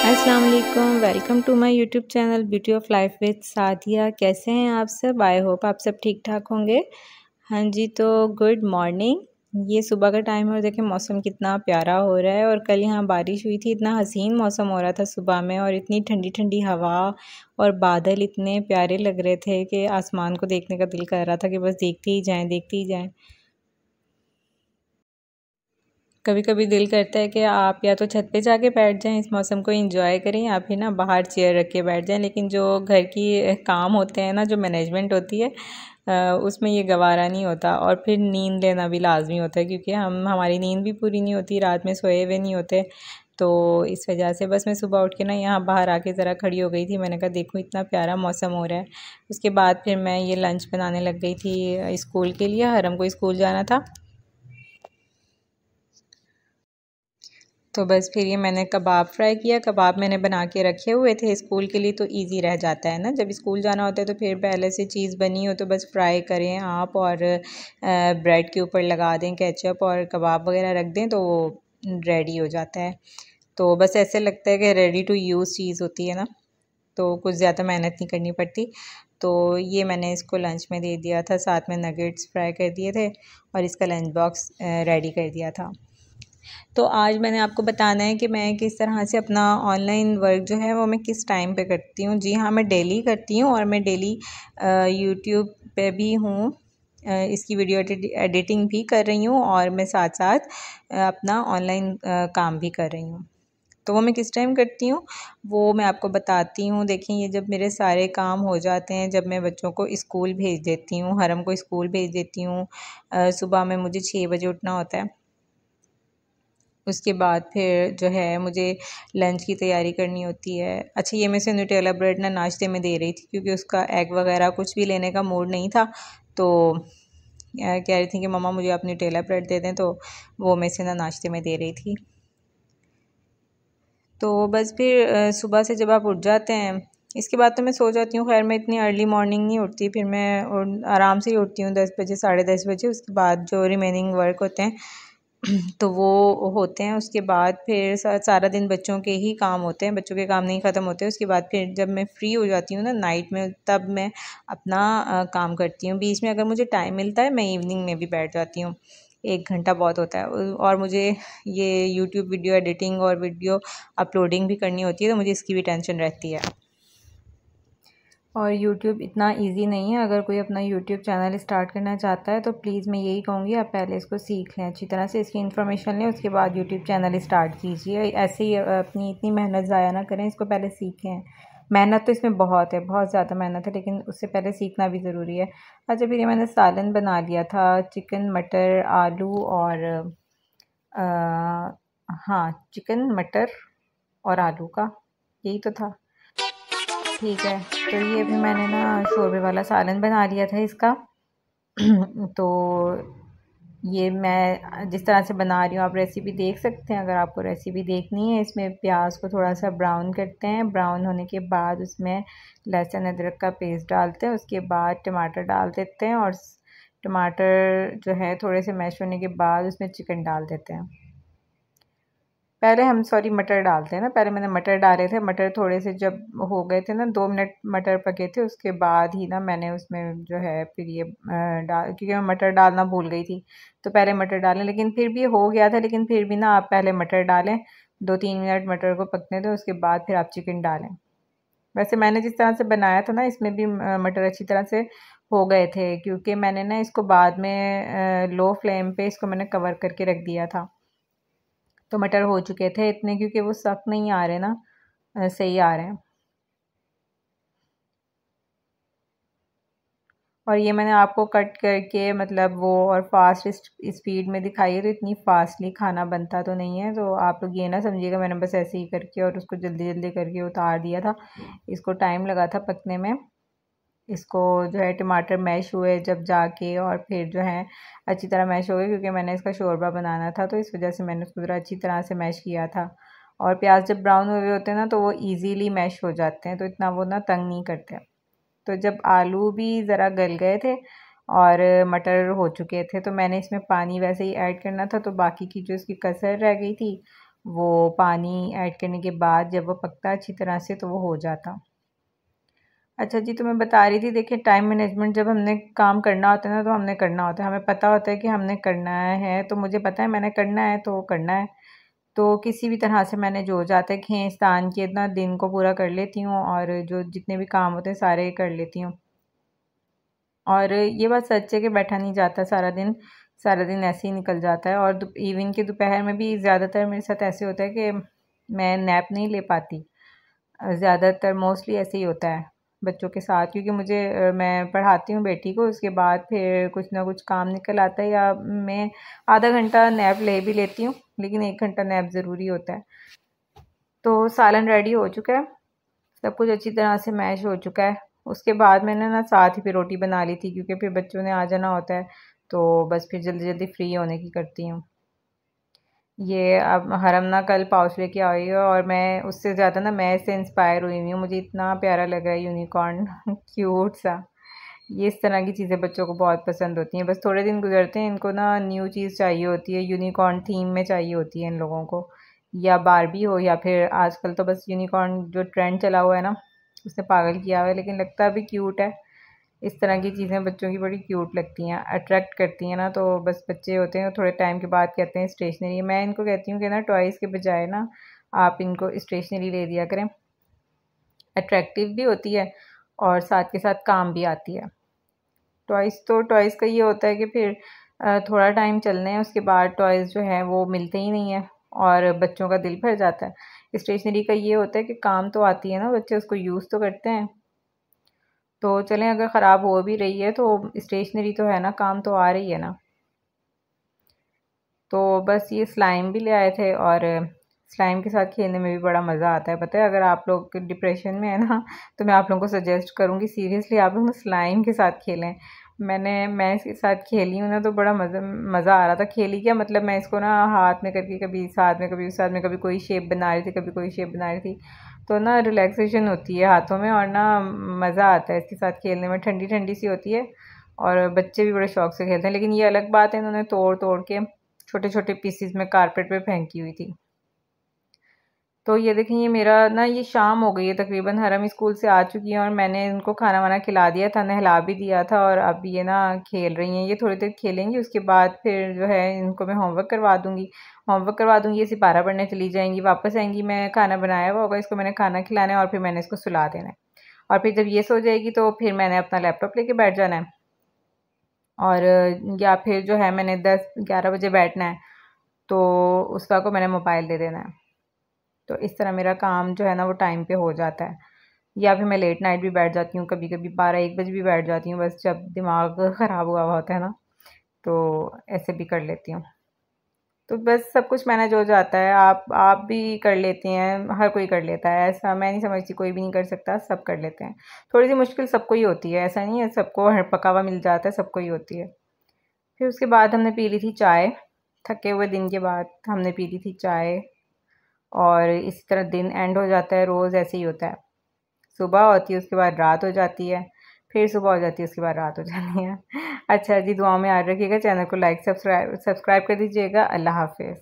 अस्सलाम वालेकुम, welcome to my YouTube channel beauty of life with Sadia. कैसे हैं आप सब? आई होप आप सब ठीक ठाक होंगे। हाँ जी, तो गुड मॉर्निंग। ये सुबह का टाइम है और देखें मौसम कितना प्यारा हो रहा है। और कल यहाँ बारिश हुई थी, इतना हसीन मौसम हो रहा था सुबह में, और इतनी ठंडी ठंडी हवा और बादल इतने प्यारे लग रहे थे कि आसमान को देखने का दिल कर रहा था कि बस देखते ही जाएं, देखते ही जाएं। कभी कभी दिल करता है कि आप या तो छत पे जाके बैठ जाएं, इस मौसम को एंजॉय करें, या फिर ना बाहर चेयर रख के बैठ जाएं। लेकिन जो घर की काम होते हैं ना, जो मैनेजमेंट होती है, उसमें ये गवारा नहीं होता। और फिर नींद लेना भी लाजमी होता है, क्योंकि हमारी नींद भी पूरी नहीं होती, रात में सोए हुए नहीं होते। तो इस वजह से बस मैं सुबह उठ के ना यहाँ बाहर आके ज़रा खड़ी हो गई थी। मैंने कहा देखो इतना प्यारा मौसम हो रहा है। उसके बाद फिर मैं ये लंच बनाने लग गई थी स्कूल के लिए। हरम को स्कूल जाना था, तो बस फिर ये मैंने कबाब फ्राई किया। कबाब मैंने बना के रखे हुए थे स्कूल के लिए, तो इजी रह जाता है ना, जब स्कूल जाना होता है तो फिर पहले से चीज़ बनी हो तो बस फ्राई करें आप, और ब्रेड के ऊपर लगा दें केचप और कबाब वगैरह रख दें तो वो रेडी हो जाता है। तो बस ऐसे लगता है कि रेडी टू यूज़ चीज़ होती है ना, तो कुछ ज़्यादा मेहनत नहीं करनी पड़ती। तो ये मैंने इसको लंच में दे दिया था, साथ में नगेट्स फ्राई कर दिए थे और इसका लंच बॉक्स रेडी कर दिया था। तो आज मैंने आपको बताना है कि मैं किस तरह से अपना ऑनलाइन वर्क जो है वो मैं किस टाइम पे करती हूँ। जी हाँ, मैं डेली करती हूँ, और मैं डेली यूट्यूब पे भी हूँ, इसकी वीडियो एडिटिंग भी कर रही हूँ, और मैं साथ साथ अपना ऑनलाइन काम भी कर रही हूँ। तो वो मैं किस टाइम करती हूँ वो मैं आपको बताती हूँ। देखिए, ये जब मेरे सारे काम हो जाते हैं, जब मैं बच्चों को स्कूल भेज देती हूँ, हरम को स्कूल भेज देती हूँ, सुबह में मुझे 6 बजे उठना होता है। उसके बाद फिर जो है मुझे लंच की तैयारी करनी होती है। अच्छा, ये मैं से न्यूटेला ब्रेड ना नाश्ते में दे रही थी, क्योंकि उसका एग वगैरह कुछ भी लेने का मूड नहीं था। तो कह रही थी कि मम्मा मुझे आप न्यूटेला ब्रेड दे दें, तो वो मैं से ना नाश्ते में दे रही थी। तो बस फिर सुबह से जब आप उठ जाते हैं, इसके बाद तो मैं सो जाती हूँ। खैर, मैं इतनी अर्ली मॉर्निंग नहीं उठती, फिर मैं आराम से ही उठती हूँ 10 बजे, 10:30 बजे। उसके बाद जो रिमेनिंग वर्क होते हैं तो वो होते हैं। उसके बाद फिर सारा दिन बच्चों के ही काम होते हैं, बच्चों के काम नहीं ख़त्म होते। उसके बाद फिर जब मैं फ्री हो जाती हूँ ना नाइट में, तब मैं अपना काम करती हूँ। बीच में अगर मुझे टाइम मिलता है मैं इवनिंग में भी बैठ जाती हूँ, 1 घंटा बहुत होता है। और मुझे ये यूट्यूब वीडियो एडिटिंग और वीडियो अपलोडिंग भी करनी होती है, तो मुझे इसकी भी टेंशन रहती है। और यूट्यूब इतना इजी नहीं है। अगर कोई अपना यूट्यूब चैनल स्टार्ट करना चाहता है तो प्लीज़ मैं यही कहूँगी, आप पहले इसको सीख लें, अच्छी तरह से इसकी इन्फॉर्मेशन लें, उसके बाद यूट्यूब चैनल स्टार्ट कीजिए। ऐसे ही अपनी इतनी मेहनत ज़ाया ना करें, इसको पहले सीखें। मेहनत तो इसमें बहुत है, बहुत ज़्यादा मेहनत है, लेकिन उससे पहले सीखना भी ज़रूरी है। अच्छा, फिर ये मैंने सालन बना लिया था, चिकन मटर आलू और हाँ, चिकन मटर और आलू का, यही तो था। ठीक है, तो ये अभी मैंने ना शोरबे वाला सालन बना लिया था इसका। तो ये मैं जिस तरह से बना रही हूँ आप रेसिपी देख सकते हैं, अगर आपको रेसिपी देखनी है। इसमें प्याज को थोड़ा सा ब्राउन करते हैं, ब्राउन होने के बाद उसमें लहसुन अदरक का पेस्ट डालते हैं, उसके बाद टमाटर डाल देते हैं, और टमाटर जो है थोड़े से मैश होने के बाद उसमें चिकन डाल देते हैं। पहले हम मटर डालते हैं ना, पहले मैंने मटर डाले थे। मटर थोड़े से जब हो गए थे ना, 2 मिनट मटर पके थे, उसके बाद ही ना मैंने उसमें जो है फिर ये क्योंकि मैं मटर डालना भूल गई थी, तो पहले मटर डालें, लेकिन फिर भी हो गया था। लेकिन फिर भी ना आप पहले मटर डालें, 2-3 मिनट मटर को पकने दें, उसके बाद फिर आप चिकन डालें। वैसे मैंने जिस तरह से बनाया था ना, इसमें भी मटर अच्छी तरह से हो गए थे, क्योंकि मैंने ना इसको बाद में लो फ्लेम पे इसको मैंने कवर करके रख दिया था, तो मटर हो चुके थे इतने, क्योंकि वो सख्त नहीं आ रहे ना, सही आ रहे हैं। और ये मैंने आपको कट करके मतलब वो और फास्ट स्पीड में दिखाई है, तो इतनी फास्टली खाना बनता तो नहीं है, तो आप लोग ये ना समझिएगा मैंने बस ऐसे ही करके और उसको जल्दी जल्दी करके उतार दिया था। इसको टाइम लगा था पकने में। इसको जो है टमाटर मैश हुए जब जाके, और फिर जो है अच्छी तरह मैश हो गए, क्योंकि मैंने इसका शोरबा बनाना था, तो इस वजह से मैंने उसको ज़रा अच्छी तरह से मैश किया था। और प्याज जब ब्राउन हुए होते हैं ना, तो वो इजीली मैश हो जाते हैं, तो इतना वो ना तंग नहीं करते। तो जब आलू भी ज़रा गल गए थे और मटर हो चुके थे, तो मैंने इसमें पानी वैसे ही ऐड करना था, तो बाकी की जो इसकी कसर रह गई थी वो पानी ऐड करने के बाद जब वो पकता अच्छी तरह से तो वो हो जाता। अच्छा जी, तो मैं बता रही थी, देखिए टाइम मैनेजमेंट जब हमने काम करना होता है ना, तो हमने करना होता है, हमें पता होता है कि हमने करना है, तो मुझे पता है मैंने करना है तो करना है। तो किसी भी तरह से मैंने जो जाता है खींच तान के इतना दिन को पूरा कर लेती हूँ, और जो जितने भी काम होते हैं सारे कर लेती हूँ। और ये बात सच है कि बैठा नहीं जाता सारा दिन ऐसे ही निकल जाता है। और इवन के दोपहर में भी ज़्यादातर मेरे साथ ऐसे होता है कि मैं नैप नहीं ले पाती। ज़्यादातर मोस्टली ऐसे ही होता है बच्चों के साथ, क्योंकि मैं पढ़ाती हूँ बेटी को, उसके बाद फिर कुछ ना कुछ काम निकल आता है, या मैं आधा घंटा नैप ले भी लेती हूँ, लेकिन 1 घंटा नैप ज़रूरी होता है। तो सालन रेडी हो चुका है, सब कुछ अच्छी तरह से मैश हो चुका है। उसके बाद मैंने ना साथ ही फिर रोटी बना ली थी, क्योंकि फिर बच्चों ने आ जाना होता है, तो बस फिर जल्दी जल्दी फ्री होने की करती हूँ। ये अब हरम ना कल पाउच लेके आई है, और मैं उससे ज़्यादा ना मैं इससे इंस्पायर हुई हुई हूँ, मुझे इतना प्यारा लग रहा है यूनिकॉर्न क्यूट सा। ये इस तरह की चीज़ें बच्चों को बहुत पसंद होती हैं, बस थोड़े दिन गुजरते हैं इनको ना न्यू चीज़ चाहिए होती है, यूनिकॉर्न थीम में चाहिए होती है इन लोगों को, या बारबी हो, या फिर आजकल तो बस यूनिकॉर्न जो ट्रेंड चला हुआ है ना, उसने पागल किया हुआ है, लेकिन लगता भी क्यूट है। इस तरह की चीज़ें बच्चों की बड़ी क्यूट लगती हैं, अट्रैक्ट करती हैं ना, तो बस बच्चे होते हैं थोड़े टाइम के बाद कहते हैं स्टेशनरी। मैं इनको कहती हूँ कि ना टॉयज़ के बजाय ना आप इनको स्टेशनरी ले दिया करें, अट्रैक्टिव भी होती है और साथ के साथ काम भी आती है। टॉयज़ का ये होता है कि फिर थोड़ा टाइम चलने हैं, उसके बाद टॉयज़ जो है वो मिलते ही नहीं है, और बच्चों का दिल भर जाता है। स्टेशनरी का ये होता है कि काम तो आती है ना, बच्चे उसको यूज़ तो करते हैं। तो चलें, अगर ख़राब हो भी रही है तो स्टेशनरी तो है ना, काम तो आ रही है ना। तो बस ये स्लाइम भी ले आए थे, और स्लाइम के साथ खेलने में भी बड़ा मज़ा आता है। पता है, अगर आप लोग डिप्रेशन में है ना, तो मैं आप लोगों को सजेस्ट करूँगी सीरियसली आप लोग ना स्लाइम के साथ खेलें। मैं इसके साथ खेली हूँ ना, तो बड़ा मज़ा आ रहा था। खेली क्या मतलब, मैं इसको ना हाथ में करके कभी इस हाथ में कभी उस हाथ में, कभी कोई शेप बना रही थी कभी कोई शेप बना रही थी, तो ना रिलैक्सेशन होती है हाथों में, और ना मज़ा आता है इसके साथ खेलने में, ठंडी ठंडी सी होती है, और बच्चे भी बड़े शौक से खेलते हैं। लेकिन ये अलग बात है, इन्होंने तोड़ तोड़ के छोटे छोटे पीसीज में कारपेट पे फेंकी हुई थी। तो ये देखें, ये मेरा ना, ये शाम हो गई है तकरीबन, हरम स्कूल से आ चुकी है, और मैंने इनको खाना वाना खिला दिया था, नहला भी दिया था, और अब ये ना खेल रही हैं। ये थोड़ी देर खेलेंगी, उसके बाद फिर जो है इनको मैं होमवर्क करवा दूंगी, ये सिपारा पढ़ने चली जाएंगी, वापस आएंगी, मैं खाना बनाया हुआ होगा, इसको मैंने खाना खिलाना है, और फिर मैंने इसको सुला देना है, और फिर जब ये सो जाएगी तो फिर मैंने अपना लैपटॉप लेके बैठ जाना है, और या फिर जो है मैंने 10-11 बजे बैठना है, तो उस वक्त को मैंने मोबाइल दे देना है। तो इस तरह मेरा काम जो है ना वो टाइम पे हो जाता है। या फिर मैं लेट नाइट भी बैठ जाती हूँ, कभी कभी 12-1 बजे भी बैठ जाती हूँ, बस जब दिमाग ख़राब हुआ हुआ होता है ना, तो ऐसे भी कर लेती हूँ। तो बस सब कुछ मैनेज हो जाता है। आप भी कर लेती हैं, हर कोई कर लेता है, ऐसा मैं नहीं समझती कोई भी नहीं कर सकता, सब कर लेते हैं। थोड़ी सी मुश्किल सबको ही होती है, ऐसा नहीं है सबको हर पका हुआ मिल जाता है, सबको ही होती है। फिर उसके बाद हमने पी ली थी चाय, थके हुए दिन के बाद हमने पी ली थी चाय, और इसी तरह दिन एंड हो जाता है, रोज़ ऐसे ही होता है। सुबह होती है, उसके बाद रात हो जाती है, फिर सुबह हो जाती है, उसके बाद रात हो जाती है। अच्छा जी, दुआ में याद रखिएगा, चैनल को लाइक सब्सक्राइब कर दीजिएगा। अल्लाह हाफिज़।